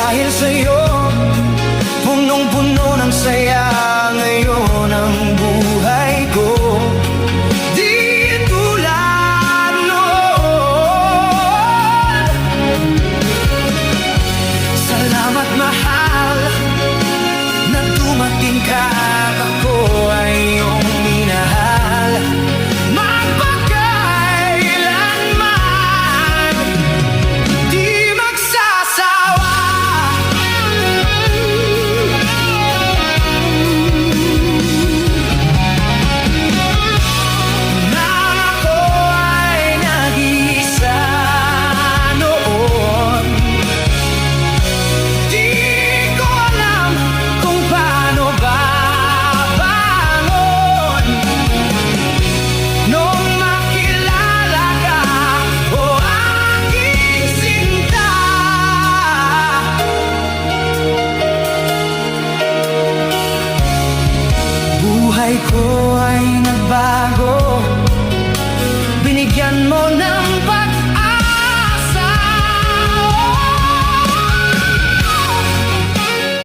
Dahil sa'yo, punong-puno ng saya ngayon ang buhay ko. Di tulad noon. Salamat mahal na dumating ka at ako ay iyong minahal. Magpakailanman di magsasawa. Nang ako ay nag-iisa noon, di ko alam kung paano babangon. Nung makilala ka, o aking sinta, buhay ko